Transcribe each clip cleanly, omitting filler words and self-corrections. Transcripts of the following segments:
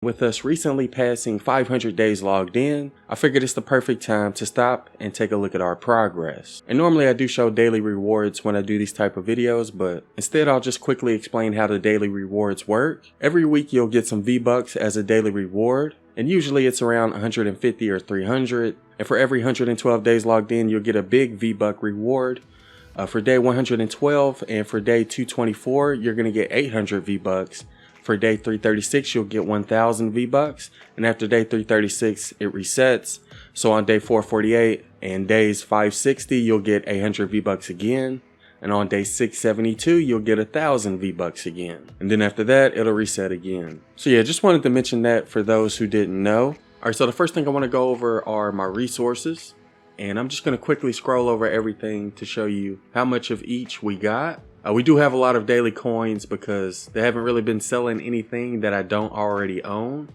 With us recently passing 500 days logged in, I figured it's the perfect time to stop and take a look at our progress. And normally I do show daily rewards when I do these type of videos, but instead I'll just quickly explain how the daily rewards work. Every week you'll get some V-Bucks as a daily reward, and usually it's around 150 or 300. And for every 112 days logged in, you'll get a big V-Buck reward. For day 112 and for day 224, you're going to get 800 V-Bucks. For day 336, you'll get 1,000 V-Bucks, and after day 336, it resets. So on day 448 and days 560, you'll get 800 V-Bucks again, and on day 672, you'll get 1,000 V-Bucks again. And then after that, it'll reset again. So yeah, just wanted to mention that for those who didn't know. Alright, so the first thing I want to go over are my resources, and I'm just going to quickly scroll over everything to show you how much of each we got. We do have a lot of daily coins because they haven't really been selling anything that I don't already own.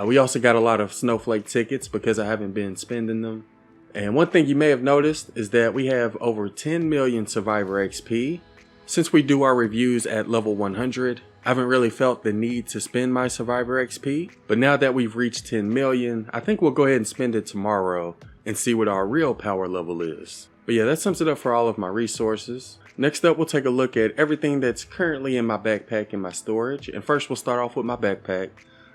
We also got a lot of snowflake tickets because I haven't been spending them. And one thing you may have noticed is that we have over 10 million survivor XP. Since we do our reviews at level 100, I haven't really felt the need to spend my survivor XP. But now that we've reached 10 million, I think we'll go ahead and spend it tomorrow and see what our real power level is. But yeah, that sums it up for all of my resources. Next up, we'll take a look at everything that's currently in my backpack and my storage. And first, we'll start off with my backpack.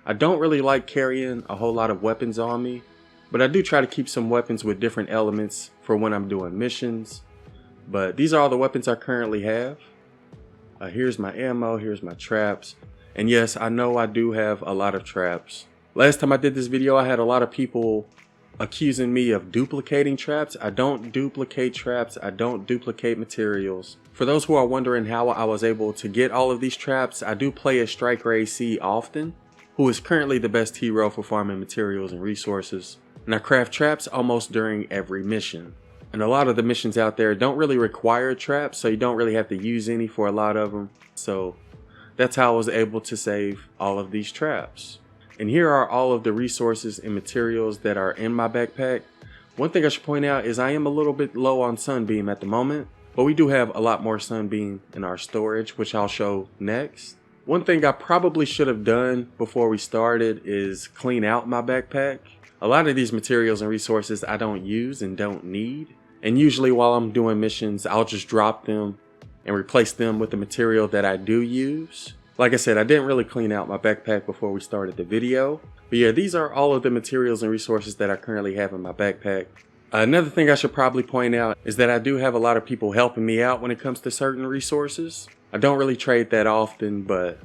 I don't really like carrying a whole lot of weapons on me, but I do try to keep some weapons with different elements for when I'm doing missions. But these are all the weapons I currently have. Here's my ammo, here's my traps. And yes, I know I do have a lot of traps. Last time I did this video, I had a lot of people accusing me of duplicating traps. I don't duplicate traps. I don't duplicate materials. For those who are wondering how I was able to get all of these traps, I do play as Striker AC often, who is currently the best hero for farming materials and resources. And I craft traps almost during every mission. And a lot of the missions out there don't really require traps, so you don't really have to use any for a lot of them. So that's how I was able to save all of these traps. And here are all of the resources and materials that are in my backpack. One thing I should point out is I am a little bit low on Sunbeam at the moment, but we do have a lot more Sunbeam in our storage, which I'll show next. One thing I probably should have done before we started is clean out my backpack. A lot of these materials and resources I don't use and don't need. And usually while I'm doing missions, I'll just drop them and replace them with the material that I do use. Like I said, I didn't really clean out my backpack before we started the video. But yeah, these are all of the materials and resources that I currently have in my backpack. Another thing I should probably point out is that I do have a lot of people helping me out when it comes to certain resources. I don't really trade that often, but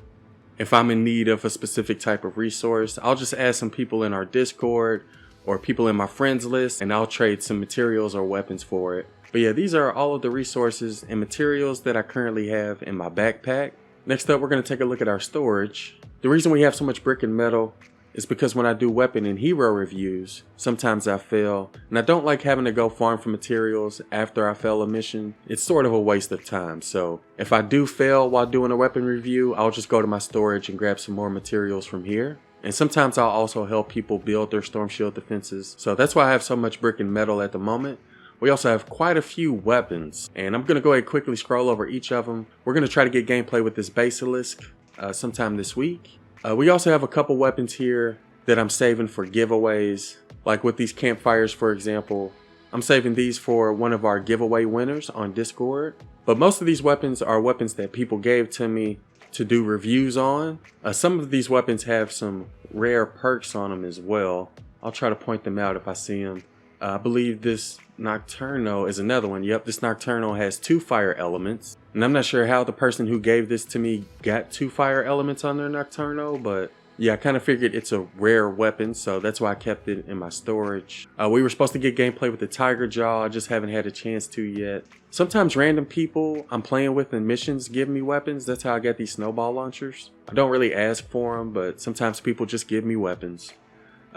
if I'm in need of a specific type of resource, I'll just add some people in our Discord or people in my friends list, and I'll trade some materials or weapons for it. But yeah, these are all of the resources and materials that I currently have in my backpack. Next up, we're going to take a look at our storage. The reason we have so much brick and metal is because when I do weapon and hero reviews, sometimes I fail, and I don't like having to go farm for materials after I fail a mission. It's sort of a waste of time, so if I do fail while doing a weapon review, I'll just go to my storage and grab some more materials from here. And sometimes I'll also help people build their storm shield defenses, so that's why I have so much brick and metal at the moment. We also have quite a few weapons, and I'm going to go ahead and quickly scroll over each of them. We're going to try to get gameplay with this basilisk sometime this week. We also have a couple weapons here that I'm saving for giveaways, like with these campfires, for example. I'm saving these for one of our giveaway winners on Discord. But most of these weapons are weapons that people gave to me to do reviews on. Some of these weapons have some rare perks on them as well. I'll try to point them out if I see them. I believe this Nocturno is another one. Yep, this Nocturno has 2 fire elements. And I'm not sure how the person who gave this to me got 2 fire elements on their Nocturno, but yeah, I kind of figured it's a rare weapon, so that's why I kept it in my storage. We were supposed to get gameplay with the Tiger Jaw, I just haven't had a chance to yet. Sometimes random people I'm playing with in missions give me weapons. That's how I get these snowball launchers. I don't really ask for them, but sometimes people just give me weapons.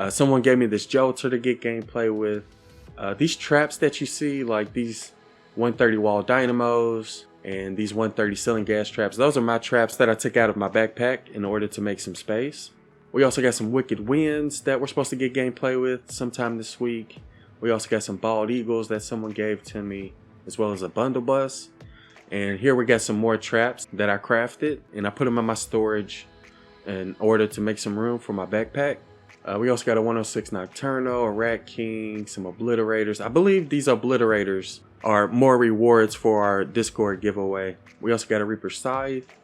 Someone gave me this Jolter to get gameplay with. These traps that you see, like these 130 wall dynamos and these 130 ceiling gas traps, those are my traps that I took out of my backpack in order to make some space. We also got some Wicked Winds that we're supposed to get gameplay with sometime this week. We also got some Bald Eagles that someone gave to me, as well as a Bundle Bus. And here we got some more traps that I crafted, and I put them in my storage in order to make some room for my backpack. We also got a 106 Nocturno, a Rat King, some Obliterators. I believe these Obliterators are more rewards for our Discord giveaway. We also got a Reaper Scythe.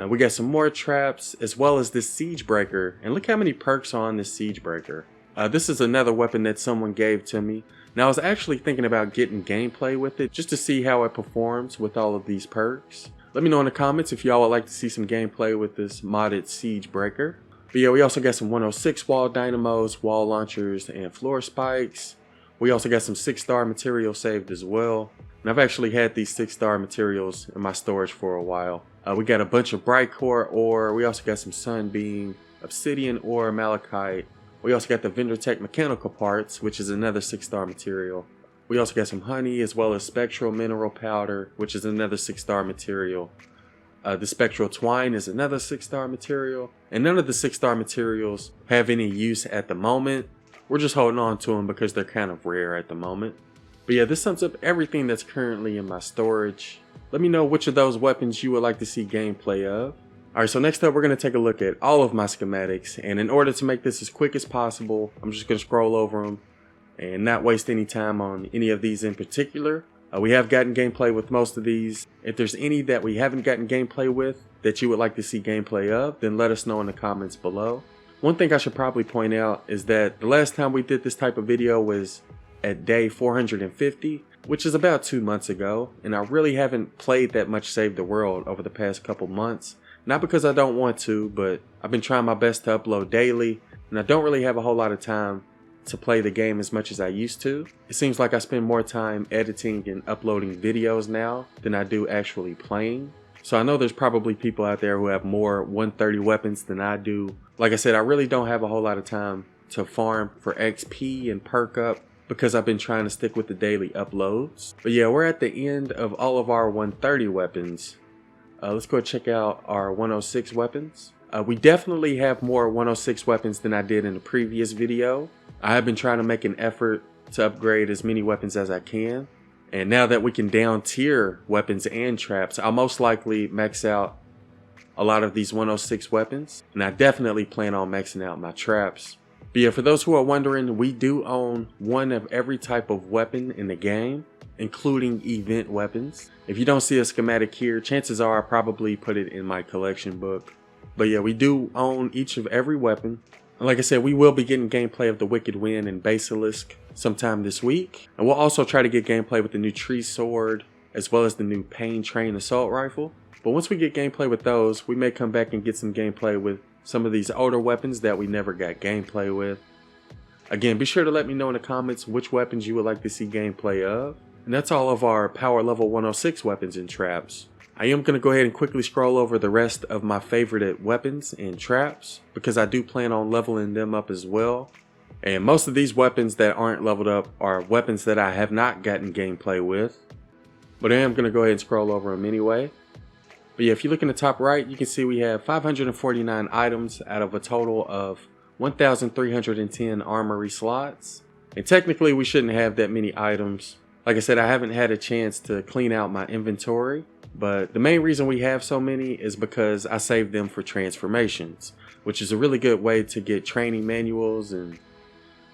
We got some more traps, as well as this Siege Breaker. And look how many perks are on this Siege Breaker. This is another weapon that someone gave to me. Now I was actually thinking about getting gameplay with it, just to see how it performs with all of these perks. Let me know in the comments if y'all would like to see some gameplay with this modded Siege Breaker. But yeah, we also got some 106 wall dynamos, wall launchers, and floor spikes. We also got some 6-star material saved as well. And I've actually had these 6-star materials in my storage for a while. We got a bunch of bright core ore. We also got some sunbeam, obsidian ore, malachite. We also got the vendor tech mechanical parts, which is another 6-star material. We also got some honey, as well as spectral mineral powder, which is another 6-star material. The spectral twine is another 6-star material, and none of the 6-star materials have any use at the moment. We're just holding on to them because they're kind of rare at the moment. But yeah, this sums up everything that's currently in my storage. Let me know which of those weapons you would like to see gameplay of. Alright, so next up we're going to take a look at all of my schematics, and in order to make this as quick as possible, I'm just going to scroll over them and not waste any time on any of these in particular. We have gotten gameplay with most of these. If there's any that we haven't gotten gameplay with that you would like to see gameplay of, then let us know in the comments below. One thing I should probably point out is that the last time we did this type of video was at day 450, which is about 2 months ago, and I really haven't played that much Save the World over the past couple months. Not because I don't want to, but I've been trying my best to upload daily, and I don't really have a whole lot of time to play the game as much as I used to. It seems like I spend more time editing and uploading videos now than I do actually playing. So I know there's probably people out there who have more 130 weapons than I do. Like I said, I really don't have a whole lot of time to farm for XP and perk up because I've been trying to stick with the daily uploads. But yeah, we're at the end of all of our 130 weapons. Let's go check out our 106 weapons. We definitely have more 106 weapons than I did in the previous video. I have been trying to make an effort to upgrade as many weapons as I can. And now that we can down tier weapons and traps, I'll most likely max out a lot of these 106 weapons. And I definitely plan on maxing out my traps. But yeah, for those who are wondering, we do own one of every type of weapon in the game, including event weapons. If you don't see a schematic here, chances are I probably put it in my collection book. But yeah, we do own each of every weapon. And like I said, we will be getting gameplay of the Wicked Wind and Basilisk sometime this week. And we'll also try to get gameplay with the new Tree Sword, as well as the new Pain Train Assault Rifle. But once we get gameplay with those, we may come back and get some gameplay with some of these older weapons that we never got gameplay with. Again, be sure to let me know in the comments which weapons you would like to see gameplay of. And that's all of our power level 106 weapons and traps. I am going to go ahead and quickly scroll over the rest of my favorite weapons and traps, because I do plan on leveling them up as well. And most of these weapons that aren't leveled up are weapons that I have not gotten gameplay with. But I am going to go ahead and scroll over them anyway. But yeah, if you look in the top right, you can see we have 549 items out of a total of 1,310 armory slots. And technically we shouldn't have that many items. Like I said, I haven't had a chance to clean out my inventory. But the main reason we have so many is because I saved them for transformations, which is a really good way to get training manuals and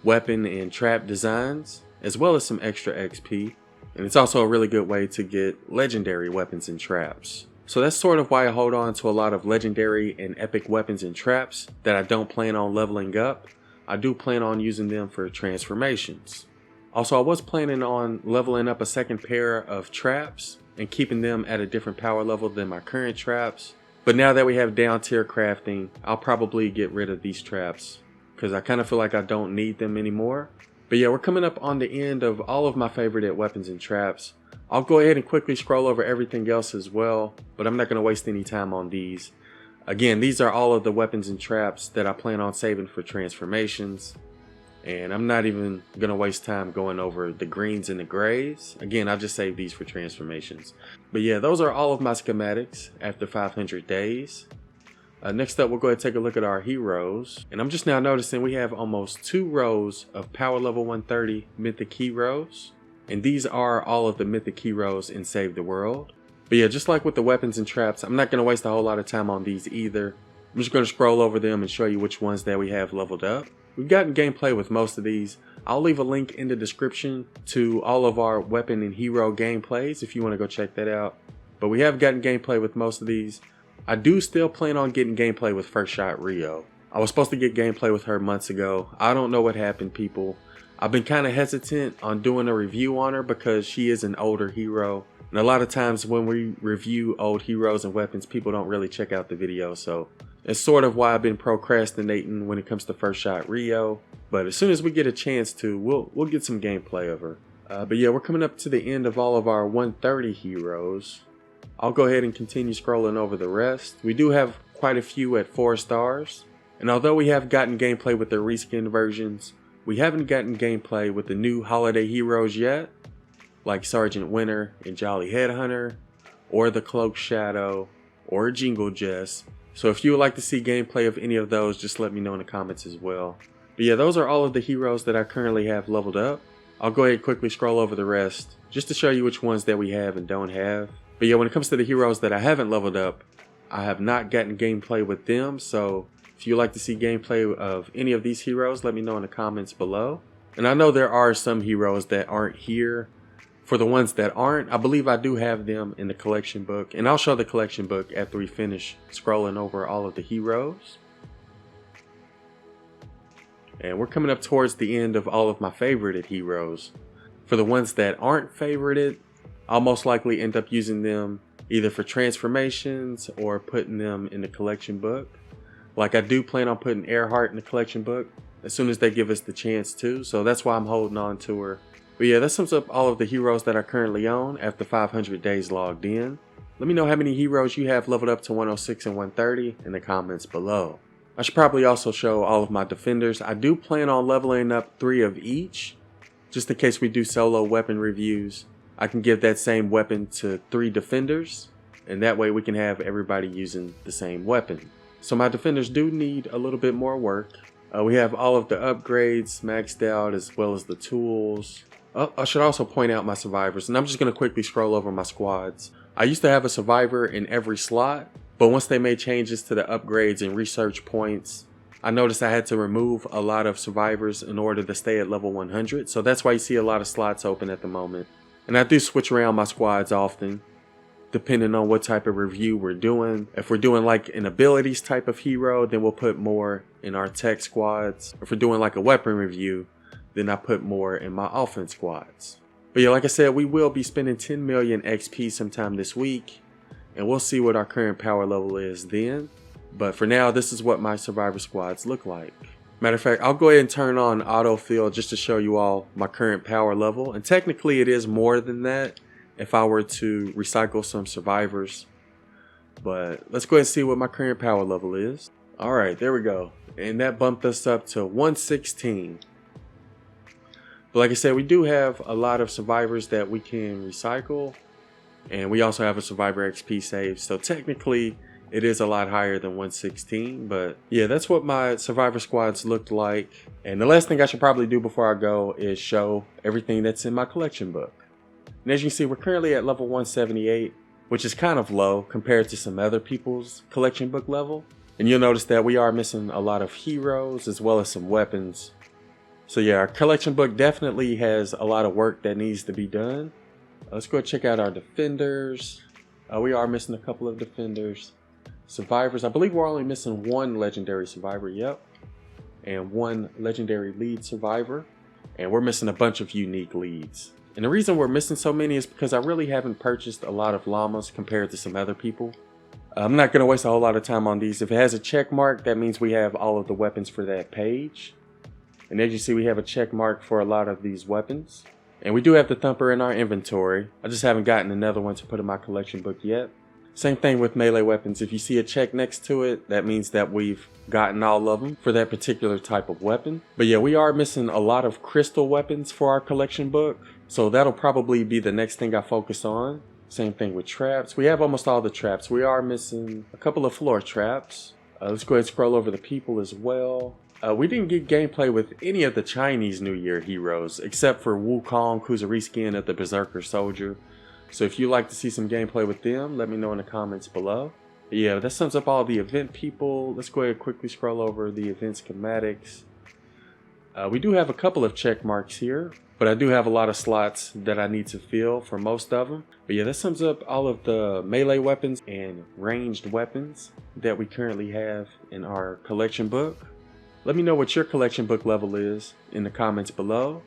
weapon and trap designs, as well as some extra XP. And it's also a really good way to get legendary weapons and traps. So that's sort of why I hold on to a lot of legendary and epic weapons and traps that I don't plan on leveling up. I do plan on using them for transformations. Also, I was planning on leveling up a second pair of traps and keeping them at a different power level than my current traps. But now that we have down tier crafting, I'll probably get rid of these traps because I kind of feel like I don't need them anymore. But yeah, we're coming up on the end of all of my favorite weapons and traps. I'll go ahead and quickly scroll over everything else as well, but I'm not going to waste any time on these. Again, these are all of the weapons and traps that I plan on saving for transformations. And I'm not even going to waste time going over the greens and the grays. Again, I'll just save these for transformations. But yeah, those are all of my schematics after 500 days. Next up, we'll go ahead and take a look at our heroes. And I'm just now noticing we have almost 2 rows of power level 130 mythic heroes. And these are all of the mythic heroes in Save the World. But yeah, just like with the weapons and traps, I'm not going to waste a whole lot of time on these either. I'm just going to scroll over them and show you which ones that we have leveled up. We've gotten gameplay with most of these. I'll leave a link in the description to all of our weapon and hero gameplays if you want to go check that out. But we have gotten gameplay with most of these. I do still plan on getting gameplay with First Shot Rio. I was supposed to get gameplay with her months ago. I don't know what happened, people. I've been kind of hesitant on doing a review on her because she is an older hero. And a lot of times when we review old heroes and weapons, people don't really check out the video. So it's sort of why I've been procrastinating when it comes to First Shot Rio. But as soon as we get a chance to, we'll get some gameplay of her. But yeah, we're coming up to the end of all of our 130 heroes. I'll go ahead and continue scrolling over the rest. We do have quite a few at 4 stars. And although we have gotten gameplay with the reskin versions, we haven't gotten gameplay with the new holiday heroes yet, like Sergeant Winter and Jolly Headhunter, or the Cloak Shadow, or Jingle Jess. So if you would like to see gameplay of any of those, just let me know in the comments as well. But yeah, those are all of the heroes that I currently have leveled up. I'll go ahead and quickly scroll over the rest, just to show you which ones that we have and don't have. But yeah, when it comes to the heroes that I haven't leveled up, I have not gotten gameplay with them, so if you'd like to see gameplay of any of these heroes, let me know in the comments below. And I know there are some heroes that aren't here. For the ones that aren't, I believe I do have them in the collection book. And I'll show the collection book after we finish scrolling over all of the heroes. And we're coming up towards the end of all of my favorited heroes. For the ones that aren't favorited, I'll most likely end up using them either for transformations or putting them in the collection book. Like I do plan on putting Earhart in the collection book as soon as they give us the chance to, so that's why I'm holding on to her. But yeah, that sums up all of the heroes that I currently own after 500 days logged in. Let me know how many heroes you have leveled up to 106 and 130 in the comments below. I should probably also show all of my defenders. I do plan on leveling up 3 of each, just in case we do solo weapon reviews. I can give that same weapon to 3 defenders, and that way we can have everybody using the same weapon. So my defenders do need a little bit more work. We have all of the upgrades maxed out as well as the tools. I should also point out my survivors, and I'm just going to quickly scroll over my squads. I used to have a survivor in every slot, but once they made changes to the upgrades and research points, I noticed I had to remove a lot of survivors in order to stay at level 100. So that's why you see a lot of slots open at the moment. And I do switch around my squads often, depending on what type of review we're doing. If we're doing like an abilities type of hero, then we'll put more in our tech squads. If we're doing like a weapon review, then I put more in my offense squads. But yeah, like I said, we will be spending 10 million XP sometime this week, and we'll see what our current power level is then. But for now, this is what my survivor squads look like. Matter of fact, I'll go ahead and turn on autofill just to show you all my current power level. And technically it is more than that if I were to recycle some survivors. But let's go ahead and see what my current power level is. Alright, there we go. And that bumped us up to 116. But like I said, we do have a lot of survivors that we can recycle. And we also have a survivor XP save. So technically it is a lot higher than 116, but yeah, that's what my survivor squads looked like. And the last thing I should probably do before I go is show everything that's in my collection book. And as you can see, we're currently at level 178, which is kind of low compared to some other people's collection book level. And you'll notice that we are missing a lot of heroes as well as some weapons. So yeah, our collection book definitely has a lot of work that needs to be done. Let's go check out our defenders. We are missing a couple of defenders. Survivors, I believe we're only missing 1 legendary survivor, yep, and 1 legendary lead survivor, and we're missing a bunch of unique leads. And the reason we're missing so many is because I really haven't purchased a lot of llamas compared to some other people. I'm not going to waste a whole lot of time on these. If it has a check mark, that means we have all of the weapons for that page. And as you see, we have a check mark for a lot of these weapons. And we do have the thumper in our inventory. I just haven't gotten another one to put in my collection book yet. Same thing with melee weapons. If you see a check next to it, that means that we've gotten all of them for that particular type of weapon. But yeah, we are missing a lot of crystal weapons for our collection book. So that'll probably be the next thing I focus on. Same thing with traps. We have almost all the traps. We are missing a couple of floor traps. Let's go ahead and scroll over the people as well. We didn't get gameplay with any of the Chinese New Year heroes, except for Wukong, who's a reskin of the Berserker Soldier. So if you'd like to see some gameplay with them, let me know in the comments below. Yeah, that sums up all the event people. Let's go ahead and quickly scroll over the event schematics. We do have a couple of check marks here, but I do have a lot of slots that I need to fill for most of them. But yeah, that sums up all of the melee weapons and ranged weapons that we currently have in our collection book. Let me know what your collection book level is in the comments below.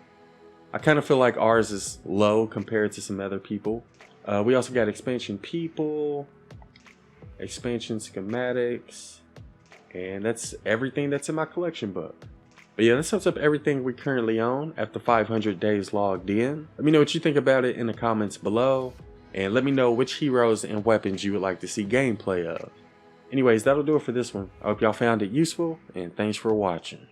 I kind of feel like ours is low compared to some other people. We also got expansion people, expansion schematics, and that's everything that's in my collection book. But yeah, that sums up everything we currently own after 500 days logged in. Let me know what you think about it in the comments below, and let me know which heroes and weapons you would like to see gameplay of. Anyways, that'll do it for this one. I hope y'all found it useful, and thanks for watching.